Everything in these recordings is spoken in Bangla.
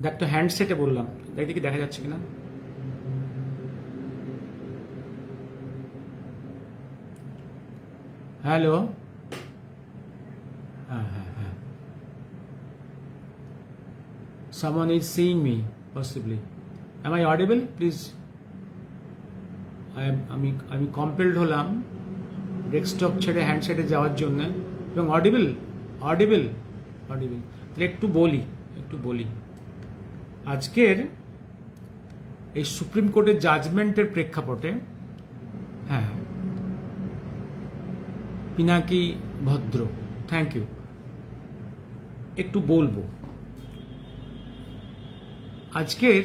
দেখ তো হ্যান্ডসেটে বললাম, দেখ দেখি দেখা যাচ্ছে কিনা। হ্যালো, হ্যাঁ হ্যাঁ হ্যাঁ, someone is seeing me possibly. Am I audible? Please. আমি কম্পেলড হলাম ডেস্কটপ ছেড়ে হ্যান্ডসেটে যাওয়ার জন্য, এবং অডিবল অডিবল অডিবল তাহলে একটু বলি আজকের এই সুপ্রিম কোর্টের জাজমেন্টের প্রেক্ষাপটে। হ্যাঁ, পিনাকি ভদ্র, থ্যাংক ইউ। একটু বলবো আজকের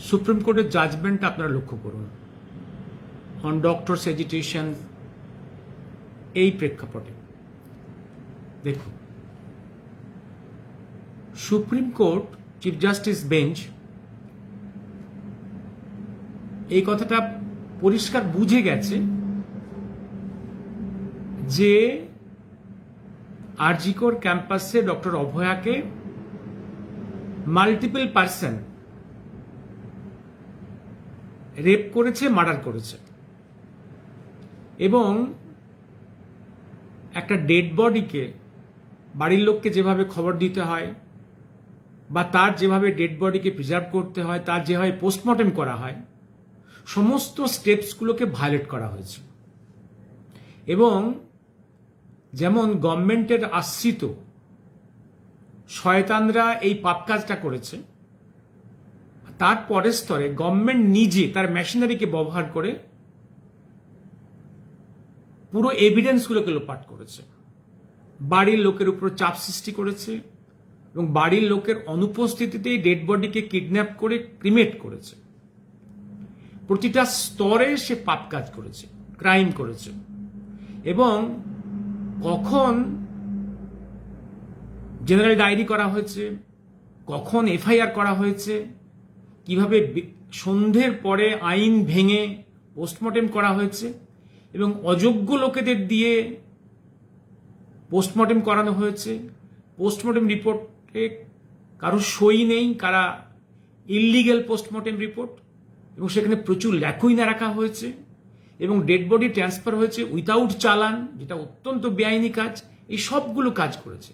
সুপ্রিম কোর্টের জাজমেন্ট আপনারা লক্ষ্য করুন অন ডক্টরস এজিটেশন। এই প্রেক্ষাপটে দেখুন, supreme court chief justice bench এই কথাটা পরিষ্কার বুঝে গেছে যে আরজিকর ক্যাম্পাসে ডক্টর অভয়াকে মাল্টিপল পার্সন রেপ করেছে, মার্ডার করেছে, এবং একটা ডেড বডিকে বাড়ির লোককে যেভাবে খবর দিতে হয় বা তার যেভাবে ডেড বডিকে প্রিজার্ভ করতে হয়, তার যেভাবে পোস্টমর্টেম করা হয়, সমস্ত স্টেপসগুলোকে ভায়োলেট করা হয়েছে। এবং যেমন গভর্নমেন্টের আশ্রিত শয়তানরা এই পাপ কাজটা করেছে, তার পরের স্তরে গভর্নমেন্ট নিজে তার মেশিনারিকে ব্যবহার করে পুরো এভিডেন্সগুলোকে লোপাট করেছে, বাড়ির লোকের উপর চাপ সৃষ্টি করেছে, এবং বাড়ির লোকের অনুপস্থিতিতেই ডেড বডিকে কিডন্যাপ করে ক্রিমেট করেছে। প্রতিটা স্তরে সে পাপ কাজ করেছে, ক্রাইম করেছে। এবং কখন জেনারেল ডায়েরি করা হয়েছে, কখন এফআইআর করা হয়েছে, কিভাবে সন্ধ্যের পরে আইন ভেঙে পোস্টমর্টেম করা হয়েছে, এবং অযোগ্য লোকেদের দিয়ে পোস্টমর্টেম করানো হয়েছে। পোস্টমর্টেম রিপোর্টে কারো সই নেই, কারা ইললিগ্যাল পোস্টমর্টেম রিপোর্ট, এবং সেখানে প্রচুর ল্যাকুইনা রাখা হয়েছে, এবং ডেড বডি ট্রান্সফার হয়েছে উইথাউট চালান, যেটা অত্যন্ত বেআইনি কাজ। এই সবগুলো কাজ করেছে।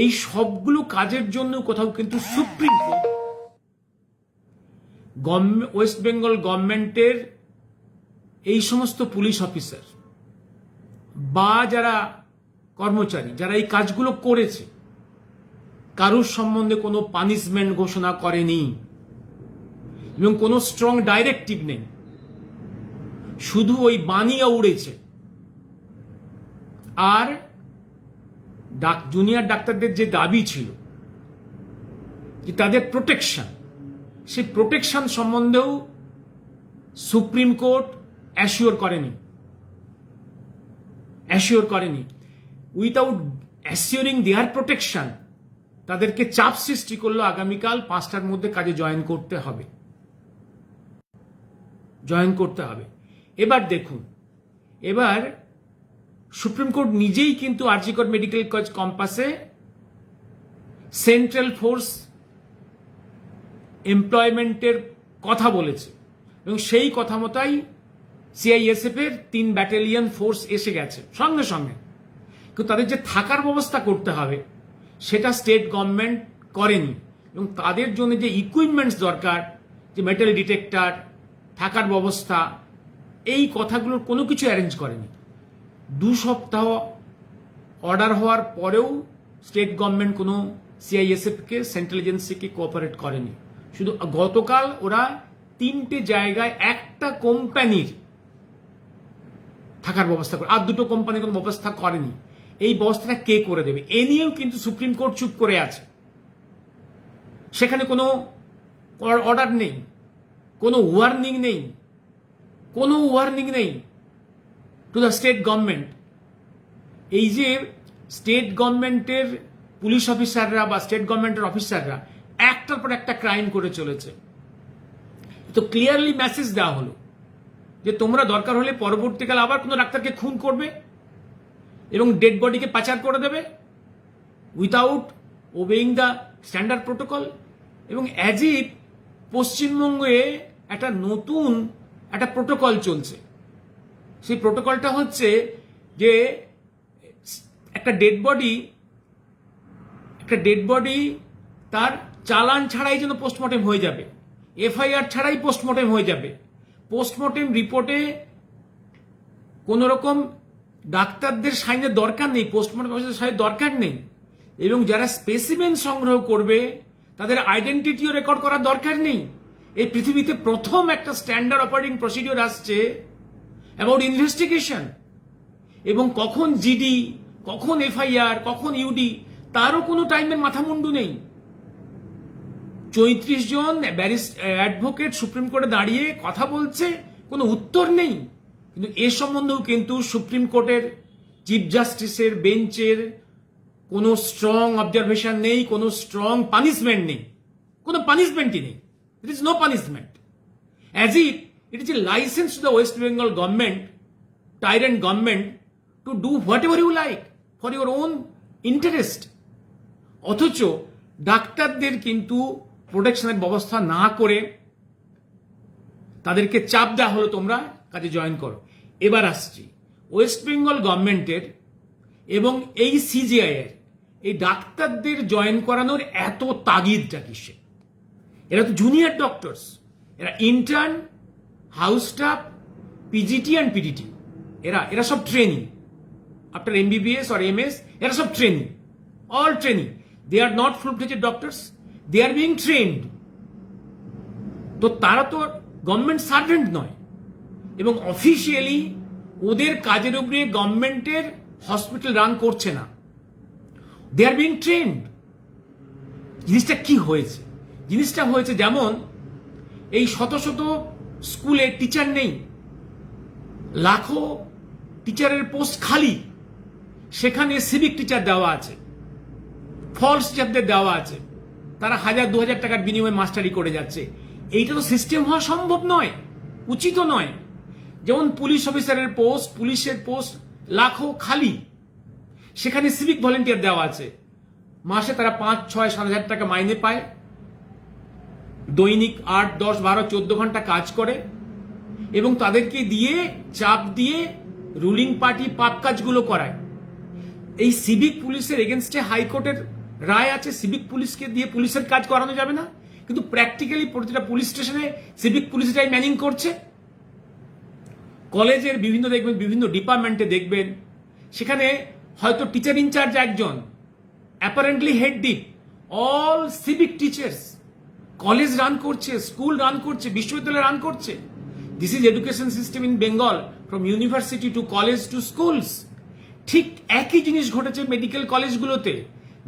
এই সবগুলো কাজের জন্য কোথাও কিন্তু সুপ্রিম কোর্ট ওয়েস্ট বেঙ্গল গভর্নমেন্টের এই সমস্ত পুলিশ অফিসার বা যারা কর্মচারী যারা এই কাজগুলো করেছে, কারোর সম্বন্ধে কোনো পানিশমেন্ট ঘোষণা করেনি এবং কোনো স্ট্রং ডাইরেক্টিভ নেই, শুধু ওই বানিয়ে উড়েছে। আর জুনিয়র ডাক্তারদের যে দাবি ছিল যে তাদের প্রোটেকশন, সেই প্রোটেকশন সম্বন্ধেও সুপ্রিম কোর্ট অ্যাসিওর করেনি। উইথাউট অ্যাসিওরিং দেয়ার প্রোটেকশন তাদেরকে চাপ সৃষ্টি করলো আগামীকাল 5টার মধ্যে কাজে জয়েন করতে হবে। এবার দেখুন, এবার সুপ্রিম কোর্ট নিজেই কিন্তু আরজিকর মেডিকেল কলেজ ক্যাম্পাসে সেন্ট্রাল ফোর্স এমপ্লয়মেন্টের কথা বলেছে, এবং সেই কথা মতোই সিআইএসএফ এর 3 ব্যাটালিয়ন ফোর্স এসে গেছে সঙ্গে সঙ্গে। কিন্তু তাদের যে থাকার ব্যবস্থা করতে হবে সেটা স্টেট গভর্নমেন্ট করেনি, এবং তাদের জন্য যে ইকুইপমেন্টস দরকার, যে মেটাল ডিটেক্টর, থাকার ব্যবস্থা, এই কথাগুলোর কোনো কিছু অ্যারেঞ্জ করেনি। 2 সপ্তাহ অর্ডার হওয়ার পরেও স্টেট গভর্নমেন্ট কোনো সিআইএসএফকে, সেন্ট্রাল এজেন্সিকে কোঅপারেট করেনি। শুধু গতকাল ওরা 3টে জায়গায় একটা কোম্পানির থাকার ব্যবস্থা করে, আর 2টো কোম্পানি কোনো ব্যবস্থা করেনি। এই ব্যবস্থাটা কে করে দেবে এ নিয়েও কিন্তু সুপ্রিম কোর্ট চুপ করে আছে। সেখানে কোনো অর্ডার নেই, কোনো ওয়ার্নিং নেই টু দ্য স্টেট গভর্নমেন্ট। এই যে স্টেট গভর্নমেন্টের পুলিশ অফিসাররা বা স্টেট গভর্নমেন্টের অফিসাররা একটার পর একটা ক্রাইম করে চলেছে, তো ক্লিয়ারলি মেসেজ দেওয়া হলো যে তোমরা দরকার হলে পরবর্তীকালে আবার কোনো ডাক্তারকে খুন করবে এবং ডেড বডিকে পাচার করে দেবে উইথাউট ওবেইং দ্য স্ট্যান্ডার্ড প্রোটোকল। এবং অ্যাজ ইফ পশ্চিমবঙ্গে একটা নতুন একটা প্রোটোকল চলছে। সেই প্রোটোকলটা হচ্ছে যে একটা ডেড বডি তার চালান ছাড়াই যেন পোস্টমর্টেম হয়ে যাবে, এফআইআর ছাড়াই পোস্টমর্টেম হয়ে যাবে। পোস্টমর্টেম রিপোর্টে কোনো রকম ডাক্তারদের সাইনের দরকার নেই, পোস্টমর্টম সাইনের দরকার নেই। এবং যারা স্পেসিমেন সংগ্রহ করবে তাদের আইডেন্টিটিও রেকর্ড করার দরকার নেই। এই পৃথিবীতে প্রথম একটা স্ট্যান্ডার্ড অপারেটিং প্রসিডিওর আসছে অ্যাবাউট ইনভেস্টিগেশন। এবং কখন জিডি, কখন এফআইআর, কখন ইউডি, তারও কোনো টাইমের মাথামুন্ডু নেই। 34 জন অ্যাডভোকেট সুপ্রিম কোর্টে দাঁড়িয়ে কথা বলছে, কোনো উত্তর নেই। কিন্তু এ সম্বন্ধেও কিন্তু সুপ্রিম কোর্টের চিফ জাস্টিসের বেঞ্চের কোনো স্ট্রং অবজারভেশন নেই, কোনো স্ট্রং পানিশমেন্ট নেই, কোনো পানিশমেন্টই নেই। It is no punishment, as if it is a licence to the West Bengal government, tyrant government, to do whatever you like for your own interest. অথচ ডাক্তারদের কিন্তু প্রোটেকশনের ব্যবস্থা না করে তাদেরকে চাপ দেওয়া হলো, তোমরা কাজে জয়েন করো। এবার আসছি ওয়েস্ট বেঙ্গল গভর্নমেন্টের এবং এই সিজিআই এর এই ডাক্তারদের জয়েন করানোর এত তাগিদটা কিসে? এরা তো জুনিয়র ডক্টরস, এরা intern, house staff, PGT and PDT, এরা সব training after MBBS or MS, এরা সব training, all training. They are not full-fledged doctors, they are being trained. তো তারা তো গভর্নমেন্ট সার্ভেন্ট নয়, এবং অফিসিয়ালি ওদের কাজের উপরে গভর্নমেন্টের হসপিটাল রান করছে না, দে আর বিং ট্রেন্ড। জিনিসটা কি হয়েছে? জিনিসটা হয়েছে যেমন এই শত শত স্কুলে টিচার নেই, লাখো টিচারের পোস্ট খালি, সেখানে সিভিক টিচার দেওয়া আছে, ফলস টিচারদের দেওয়া আছে, তারা 1000-2000 টাকার বিনিময়ে মাস্টারি করে যাচ্ছে। এইটা তো সিস্টেম হওয়া সম্ভব নয়, উচিত নয়। যেমন পুলিশ অফিসারের পোস্ট, পুলিশের পোস্ট লাখো খালি, সেখানে সিভিক ভলেন্টিয়ার দেওয়া আছে, মাসে তারা 5, 6, 7,000 টাকা মাইনে পায়, দৈনিক 8, 10, 12, 14 ঘন্টা কাজ করে, এবং তাদেরকে দিয়ে চাপ দিয়ে রুলিং পার্টি পাপ কাজগুলো করায়। এই সিভিক পুলিশের এগেনস্টে হাইকোর্টের রায় আছে, সিভিক পুলিশকে দিয়ে পুলিশের কাজ করানো যাবে না, কিন্তু প্র্যাকটিক্যালি প্রতিটা পুলিশ স্টেশনে সিভিক পুলিশরাই ম্যানিং করছে। কলেজের বিভিন্ন ডিপার্টমেন্টে দেখবেন, সেখানে হয়তো টিচার ইনচার্জ একজন, apparently head dep, all civic teachers college run করছে, স্কুল রান করছে, বিশ্ববিদ্যালয় রান করছে। This is education system in Bengal, from university to college to schools. ঠিক একই জিনিস ঘটেছে মেডিকেল কলেজগুলোতে।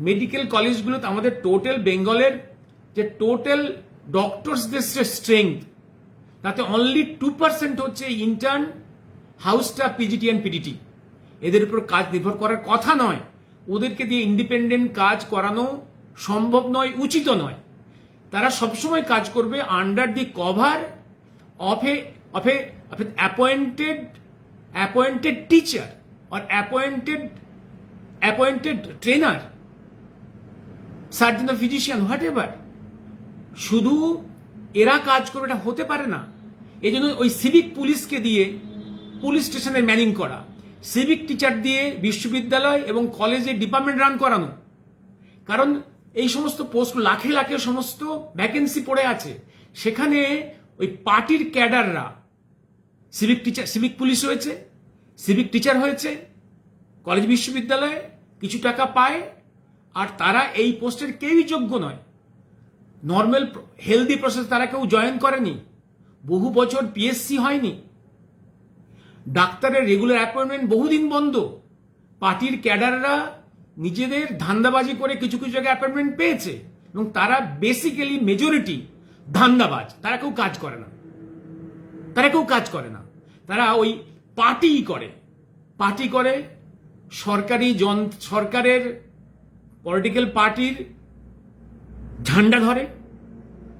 মেডিকেল কলেজগুলোতে আমাদের টোটাল বেঙ্গলের যে টোটাল ডক্টরসদের স্ট্রেংথ, তাতে অনলি 2% হচ্ছে intern, house staff, PGT and PDT. এদের উপর কাজ নির্ভর করার কথা নয়, ওদেরকে দিয়ে ইন্ডিপেন্ডেন্ট কাজ করানো সম্ভব নয়, উচিত নয়। তারা সবসময় কাজ করবে under the cover of A appointed teacher or appointed trainer, surgeon or physician, what ever. শুধু এরা কাজ করবে এটা হতে পারে না। এই জন্য ওই সিভিক পুলিশকে দিয়ে পুলিশ স্টেশনের ম্যানিং করা, সিভিক টিচার দিয়ে বিশ্ববিদ্যালয় এবং কলেজে ডিপার্টমেন্ট রান করানো। কারণ এই সমস্ত পোস্ট লাখে লাখে সমস্ত ভ্যাকেন্সি পড়ে আছে, সেখানে ওই পার্টির ক্যাডাররা সিভিক পুলিশ হয়েছে, সিভিক টিচার হয়েছে, কলেজ বিশ্ববিদ্যালয়ে কিছু টাকা পায়, আর তারা এই পোস্টের কেউই যোগ্য নয়। নর্মাল হেলদি প্রসেস তারা কেউ জয়েন করেনি, বহু বছর পিএসসি হয়নি, ডাক্তারের রেগুলার অ্যাপয়েন্টমেন্ট বহুদিন বন্ধ। পার্টির ক্যাডাররা নিজেদের ধান্দাবাজি করে কিছু কিছু জায়গায় অ্যাপয়েন্টমেন্ট পেয়েছে, এবং তারা বেসিক্যালি মেজরিটি ধান্দাবাজ, তারা কেউ কাজ করে না, তারা ওই পার্টি করে সরকারের পলিটিক্যাল পার্টির ঝান্ডা ধরে,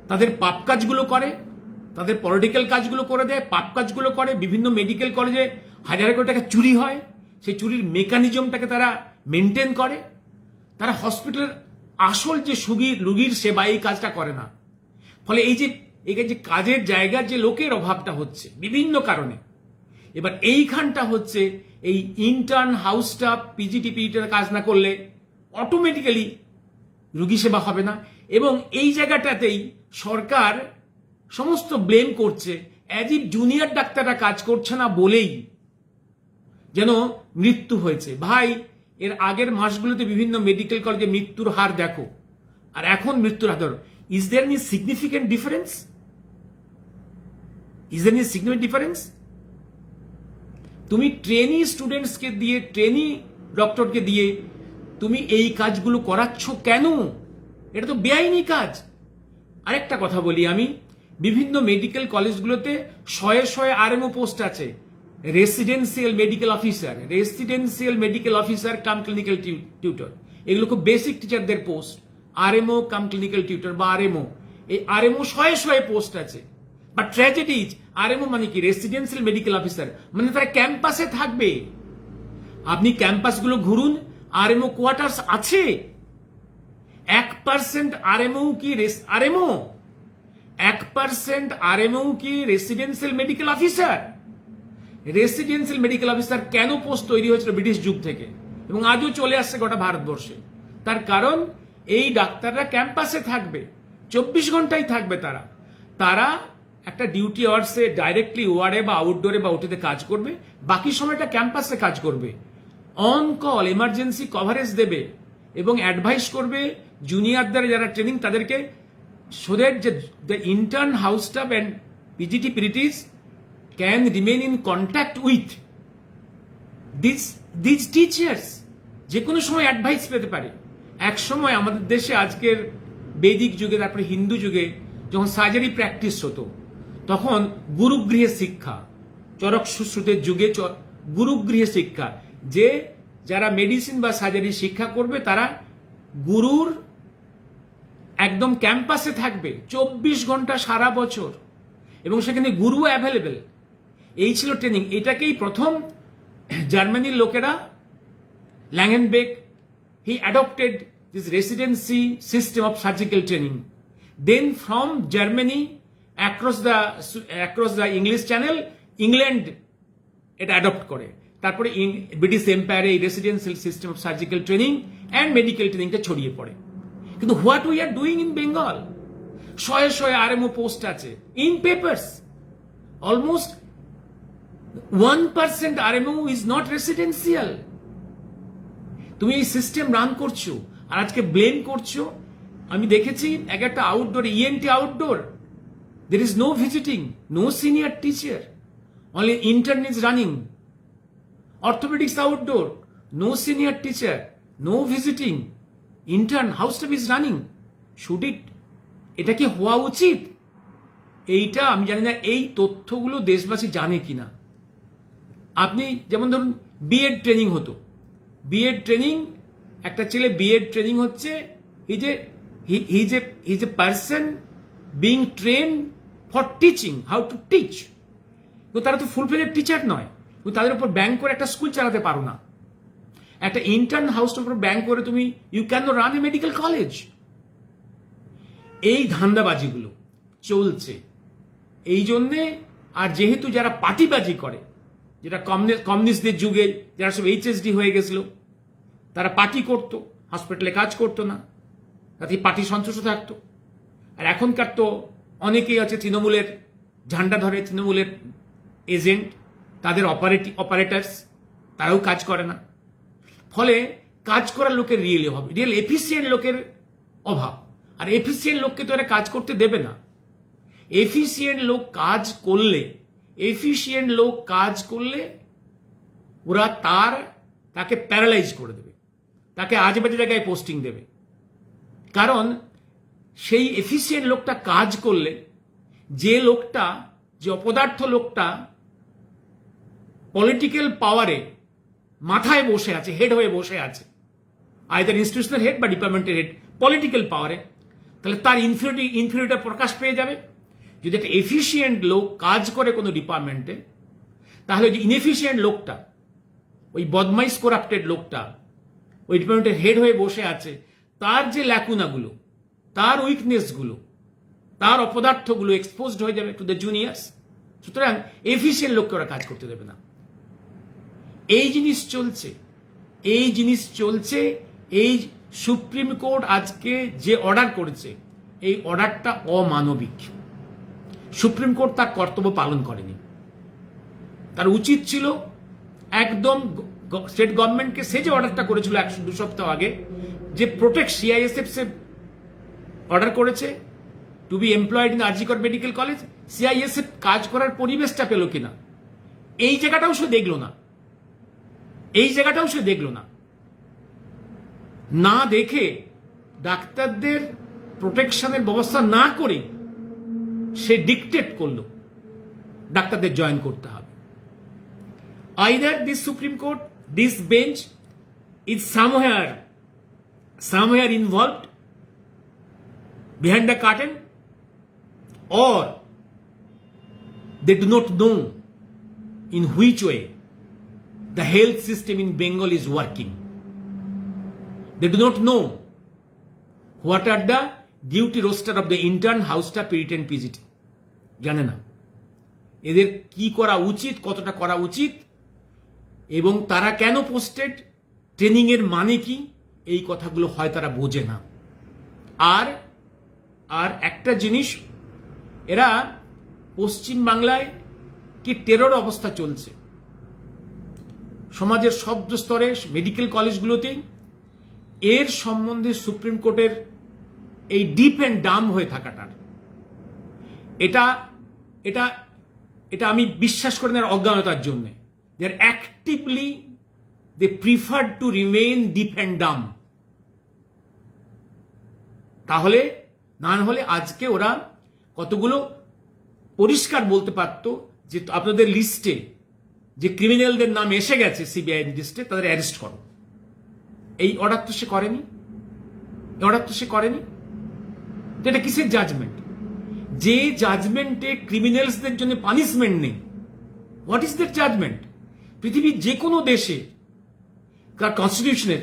তাদের পাপ কাজগুলো করে, তাদের পলিটিক্যাল কাজগুলো করে দেয়, পাপ কাজগুলো করে। বিভিন্ন মেডিকেল কলেজে হাজার কোটি টাকা চুরি হয়, সেই চুরির মেকানিজমটাকে তারা মেনটেন করে। তারা হসপিটালের আসল যে রুগীর সেবা এই কাজটা করে না। ফলে এই যে কাজের জায়গার যে লোকের অভাবটা হচ্ছে বিভিন্ন কারণে, এবার এইখানটা হচ্ছে এই ইন্টার্ন হাউস স্টাফ পিজিটিপিটার কাজ না করলে অটোমেটিক্যালি রুগী সেবা হবে না। এবং এই জায়গাটাতেই সরকার সমস্ত ব্লেম করছে, অ্যাজ ইফ জুনিয়র ডাক্তাররা কাজ করছে না বলেই যেন মৃত্যু হয়েছে। ভাই, এর আগের মাসগুলোতে বিভিন্ন মেডিকেল কলেজে মৃত্যুর হার দেখো, আর এখন মৃত্যুর হার ধরো। Is there any significant difference? তুমি ট্রেনি স্টুডেন্টসকে দিয়ে, ট্রেনি ডক্টরকে দিয়ে তুমি এই কাজগুলো করাচ্ছ কেন? এটা তো বেআইনি কাজ। আরেকটা কথা বলি আমি, বিভিন্ন মেডিকেল কলেজগুলোতে শয়ে শয়ে আরএমও পোস্ট আছে, রেসিডেন্সিয়াল মেডিকেল অফিসার কাম ক্লিনিক্যাল টিউটর। এগুলো খুব বেসিক টিচারদের পোস্ট, আরএমও কাম ক্লিনিক্যাল টিউটর বা আরএমও। এই আরএমও শয়ে শয়ে পোস্ট আছে। বাট ট্র্যাজেডি, আরএমও মানে কি? রেসিডেন্সিয়াল মেডিকেল অফিসার, মানে তারা ক্যাম্পাসে থাকবে। আপনি ক্যাম্পাসগুলো ঘুরুন, আরএমও কোয়ার্টার্স আছে। 1% আরএমও কি আরএমও? 1% আরএমও কি residential medical officer? Residential medical officer কেন পোস্ট তৈরি হয়েছিল ব্রিটিশ যুগ থেকে এবং আজও চলে আসছে গোটা ভারতবর্ষে? তার কারণ এই ডাক্তাররা ক্যাম্পাসে থাকবে, 24 ঘন্টাই থাকবে। তারা একটা ডিউটি আওয়ার্সে ডাইরেক্টলি ওয়ার্ডে বা আউটডোরে বা ওটিতে কাজ করবে, বাকি সময়টা ক্যাম্পাসে কাজ করবে। অন কল এমার্জেন্সি কভারেজ দেবে এবং অ্যাডভাইস করবে জুনিয়রদের যারা ট্রেনিং তাদেরকে, so that the intern house staff and PGT PDTs can remain in contact with these teachers, যে কোনো সময় অ্যাডভাইস পেতে পারে। এক সময় আমাদের দেশে আজকের বৈদিক যুগে, তারপরে হিন্দু যুগে যখন সার্জারি প্র্যাকটিস হতো, তখন গুরুগৃহে শিক্ষা, চরক সুশ্রুতের যুগে গুরুগৃহে শিক্ষা, যে যারা মেডিসিন বা সার্জারি শিক্ষা করবে তারা গুরুর একদম ক্যাম্পাসে থাকবে 24 ঘন্টা সারা বছর, এবং সেখানে গুরু অ্যাভেলেবেল। এই ছিল ট্রেনিং। এটাকেই প্রথম জার্মানির লোকেরা, Langenbeck, he adopted this residency system of surgical training. Then from Germany across the English Channel, England এটা অ্যাডপ্ট করে। তারপরে ব্রিটিশ এম্পায়ারে এই residential system of surgical training and medical ট্রেনিংটা ছড়িয়ে পড়ে। কিন্তু what we are doing in Bengal, শয়ে শয়ে আরএমও পোস্ট আছে in papers. Almost 1% RMO is not residential. তুমি এই সিস্টেম রান করছো আর আজকে ব্লেম করছো। আমি দেখেছি একটা outdoor, ENT outdoor, there is no visiting, no senior teacher, only intern is running. Orthopaedics outdoor, no senior teacher, no visiting, intern house staff is running. Should it, এটা কি হওয়া উচিত? এইটা আমি জানি না এই তথ্যগুলো দেশবাসী জানে কিনা। আপনি যেমন ধরুন বিএড ট্রেনিং হতো, বিএড ট্রেনিং, একটা ছেলে বিএড ট্রেনিং হচ্ছে, his a person being train for teaching, how to teach. তো তারা তো ফুলফিলেড টিচার নয়, তাদের উপর ব্যাংক করে একটা স্কুল চালাতে পারো না। একটা ইন্টার্ন হাউসের উপর ব্যাংক করে তুমি you can run a medical college. এই ধান্দাবাজিগুলো চলছে এই জন্যে। আর যেহেতু যারা পার্টিবাজি করে, যেটা কমিউনিস্টদের যুগে যারা সব এইচএসডি হয়ে গেছিল, তারা পার্টি করতো, হসপিটালে কাজ করতো না, তাতে পার্টি সন্তুষ্ট থাকতো। আর এখনকার তো অনেকেই আছে তৃণমূলের ঝান্ডা ধরে, তৃণমূলের এজেন্ট, তাদের অপারেটার্স, তারাও কাজ করে না। ফলে কাজ করার লোকের রিয়েল এফিসিয়েন্ট লোকের অভাব। আর এফিসিয়েন্ট লোককে তো এরা কাজ করতে দেবে না। এফিসিয়েন্ট লোক কাজ করলে ওরা তাকে প্যারালাইজ করে দেবে, তাকে আজেবাজে জায়গায় পোস্টিং দেবে। কারণ সেই এফিসিয়েন্ট লোকটা কাজ করলে, যে অপদার্থ লোকটা পলিটিক্যাল পাওয়ারে মাথায় বসে আছে, হেড হয়ে বসে আছে, আইদার ইনস্টিটিউশনাল হেড বা ডিপার্টমেন্টের হেড, পলিটিক্যাল পাওয়ারে, তাহলে তার ইনফিরিয়রিটি প্রকাশ পেয়ে যাবে। যদি একটা এফিসিয়েন্ট লোক কাজ করে কোনো ডিপার্টমেন্টে, তাহলে যে ইনএফিসিয়েন্ট লোকটা, ওই বদমাইশ করাপ্টেড লোকটা ওই ডিপার্টমেন্টের হেড হয়ে বসে আছে, তার যে ল্যাকুনাগুলো, তার উইকনেসগুলো, তার অপদার্থগুলো এক্সপোজড হয়ে যাবে টু দ্য জুনিয়র্স। সুতরাং এফিসিয়েন্ট লোককে ওরা কাজ করতে দেবে না। এই জিনিস চলছে। এই সুপ্রিম কোর্ট আজকে যে অর্ডার করেছে, এই অর্ডারটা অমানবিক। সুপ্রিম কোর্ট তার কর্তব্য পালন করেনি। তার উচিত ছিল একদম স্টেট গভর্নমেন্টকে, সে যে অর্ডারটা করেছিল 102 সপ্তাহ আগে, যে প্রোটেক্ট সিআইএসএফ সে অর্ডার করেছে to be employed in RG Kar medical college, CISF কাজ করার পরিবেশটা পেল কিনা, এই জায়গাটাও সে দেখলো না। না দেখে ডাক্তারদের প্রোটেকশনের ব্যবস্থা না করে সে ডিকটেট করলো ডাক্তারদের জয়েন করতে হবে। Either this supreme court, this bench is somewhere involved behind the curtain, or they do not know in which way the health system in Bengal is working. They do not know what are the duty roster of the intern, house staff, periton, PGT. জানে না এদের কি করা উচিত, কতটা করা উচিত, এবং তারা কেন পোস্টেড, ট্রেনিং এর মানে কি, এই কথাগুলো হয় তারা বোঝে না। আর একটা জিনিস, এরা পশ্চিম বাংলায় কি টেরর অবস্থা চলছে, সমাজের সব স্তরে, মেডিকেল কলেজগুলোতেই এর সম্বন্ধে সুপ্রিম কোর্টের এই ডিপ অ্যান্ড ডাম হয়ে থাকাটার, এটা আমি বিশ্বাস করি না অজ্ঞানতার জন্য। They are actively, they prefer to remain deep and dumb. তাহলে না হলে আজকে ওরা কতগুলো পরিষ্কার বলতে পারতো যে আপনাদের লিস্টে যে ক্রিমিনালদের নাম এসে গেছে সিবিআই লিস্টে, তাদের অ্যারেস্ট করো। এই অর্ডার তো সে করেনি। এটা কিসের জাজমেন্ট? যে জাজমেন্টে ক্রিমিনালসদের জন্য পানিশমেন্ট নেই, হোয়াট ইজ দ্যাট জাজমেন্ট? পৃথিবীর যে কোনো দেশে কনস্টিটিউশনের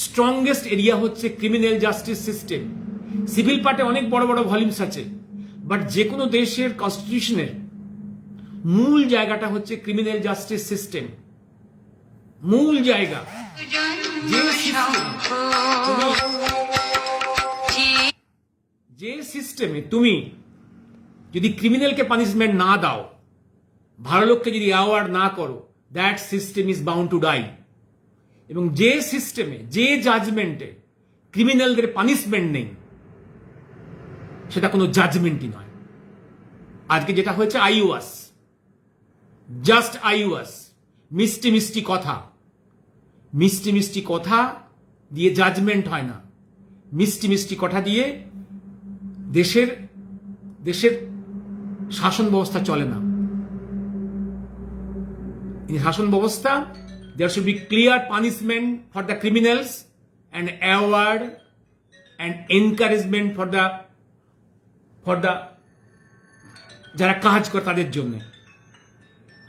স্ট্রংগেস্ট এরিয়া হচ্ছে ক্রিমিনাল জাস্টিস সিস্টেম। সিভিল পার্টে অনেক বড় বড় ভলিউমস আছে, বাট যে কোনো দেশের কনস্টিটিউশনের মূল জায়গাটা হচ্ছে ক্রিমিনাল জাস্টিস সিস্টেম। মূল জায়গা যে সিস্টেমে তুমি যদি ক্রিমিনালকে পানিশমেন্ট না দাও, ভালো লোককে যদি অ্যাওয়ার্ড না করো, that system is bound to die. এবং যে সিস্টেমে, যে জাজমেন্টে ক্রিমিনালদের পানিশমেন্ট নেই, সেটা কোনো জাজমেন্টই নয়। আজকে যেটা হয়েছে আইওয়াস, জাস্ট আইওয়াস, মিষ্টি মিষ্টি কথা দিয়ে জাজমেন্ট হয় না। মিষ্টি কথা দিয়ে দেশের শাসন ব্যবস্থা চলে না। In শাসন ব্যবস্থা, there should be clear punishment for the criminals and award and encouragement for the যারা কাজ করে তাদের জন্য।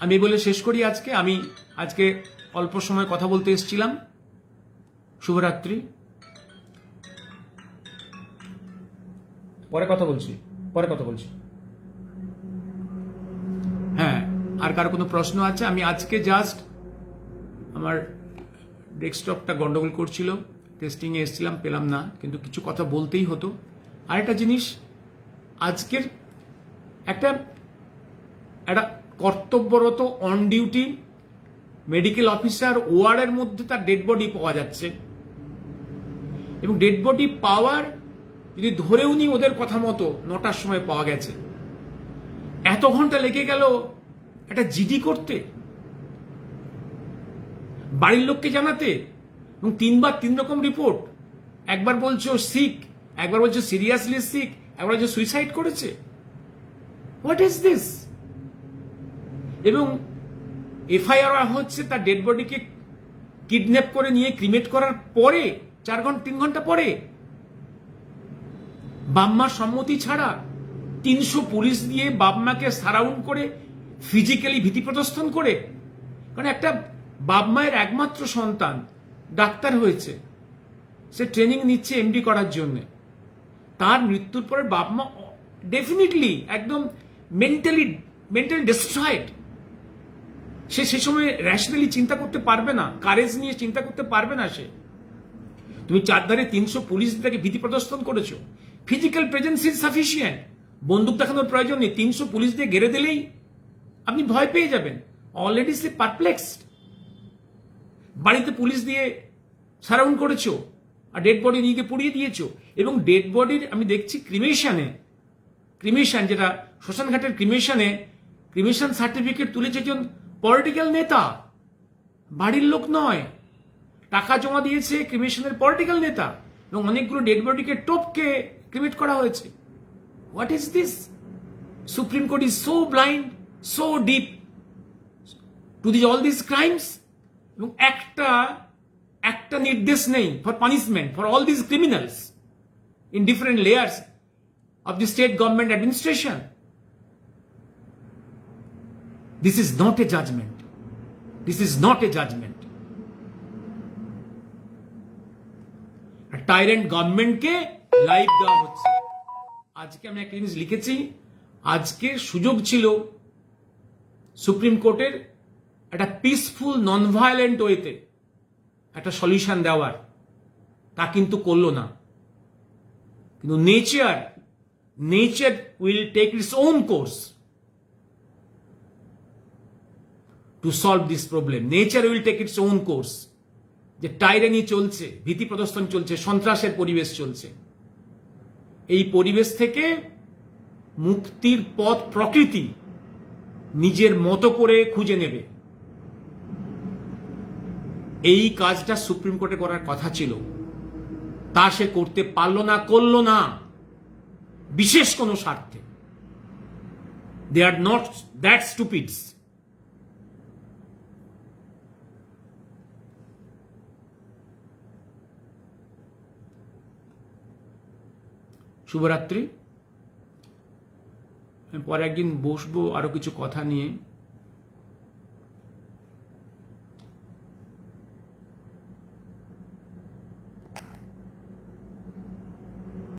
আমি বলে শেষ করি আমি আজকে অল্প সময় কথা বলতে এসেছিলাম। শুভরাত্রি। পরে কথা বলছি। হ্যাঁ, আর কার কোনো প্রশ্ন আছে? আমি আজকে জাস্ট আমার ডেস্কটপটা গন্ডগোল করছিল, টেস্টিং এ এসেছিলাম, পেলাম না, কিন্তু কিছু কথা বলতেই হতো। আর একটা জিনিস, আজকের একটা কর্তব্যরত অন ডিউটি মেডিকেল অফিসার ওয়ার্ডের মধ্যে তার ডেড বডি পাওয়া যাচ্ছে, এবং ডেড বডি পাওয়ার যদি ধরেও নি ওদের কথা মতো 9টার সময় পাওয়া গেছে, এত ঘন্টা লেগে গেল একটা জিডি করতে, বাড়ির লোককে জানাতে, এবং 3 রকম রিপোর্ট। একবার বলছো সিক, একবার বলছো সিরিয়াসলি সিক, একবার বলছো সুইসাইড করেছে। What is this? এবং এফআইআর হচ্ছে তার ডেড বডিকে কিডন্যাপ করে নিয়ে ক্রিমেট করার পরে 3 ঘন্টা পরে, বাম্মার সম্মতি ছাড়া 300 পুলিশ দিয়ে বাবমাকে সারাউন্ড করে ফিজিক্যালি ভীতি প্রদর্শন করে। কারণ একটা বাবমায়ের একমাত্র সন্তান ডাক্তার হয়েছে, সে ট্রেনিং নিচ্ছে এমডি করার জন্য। তার মৃত্যুর পরে বাপ মা ডেফিনেটলি একদম মেন্টালি ডিস্ট্রয়েড। সে সময় র্যাশনালি চিন্তা করতে পারবে না, কারেজ নিয়ে চিন্তা করতে পারবে না সে। তুমি চারধারে 300 পুলিশ তাকে ভীতি প্রদর্শন করেছো। ফিজিক্যাল প্রেজেন্স ইজ সাফিসিয়েন্ট, বন্দুক দেখানোর প্রয়োজন নেই। 300 পুলিশ দিয়ে ঘেরে দিলেই আপনি ভয় পেয়ে যাবেন। অলরেডি সে পারপ্লেক্সড। বাড়িতে পুলিশ দিয়ে সারাউন্ড করেছো, আর ডেড বডি নিয়ে গিয়ে পুড়িয়ে দিয়েছো। এবং ডেড বডির আমি দেখছি ক্রিমেশন যেটা শ্মশানঘাটের ক্রিমেশন সার্টিফিকেট তুলেছে একজন পলিটিক্যাল নেতা, বাড়ির লোক নয়। টাকা জমা দিয়েছে ক্রিমেশনের পলিটিক্যাল নেতা, এবং অনেকগুলো ডেড বডিকে টপকে ক্রিমেট করা হয়েছে। What is this? Supreme court is so blind, so deep to all this crimes, এবং একটা নির্দেশ নেই for punishment for all this criminals in different layers of the state government administration. This is not a judgment. This is not a judgment. টাইরেন্ট গভর্নমেন্টকে লাইফ দেওয়া হচ্ছে। আজকে আমি একটা জিনিস লিখেছি, আজকে সুযোগ ছিল সুপ্রিম কোর্টের একটা পিসফুল নন ভায়োলেন্ট ওয়েতে একটা সলিউশন দেওয়ার, তা কিন্তু করলো না। কিন্তু nature will take its own course to solve this problem. Nature will take its own course. যে টাইরানি চলছে, ভীতি প্রদর্শন চলছে, সন্ত্রাসের পরিবেশ চলছে, এই পরিবেশ থেকে মুক্তির পথ প্রকৃতি নিজের মতো করে খুঁজে নেবে। এই কাজটা সুপ্রিম কোর্টে করার কথা ছিল, তা সে করতে করলো না বিশেষ কোনো স্বার্থে। দে আর নট দ্যাট স্টুপিডস। শুভরাত্রি। পরে একদিন বসবো আরো কিছু কথা নিয়ে।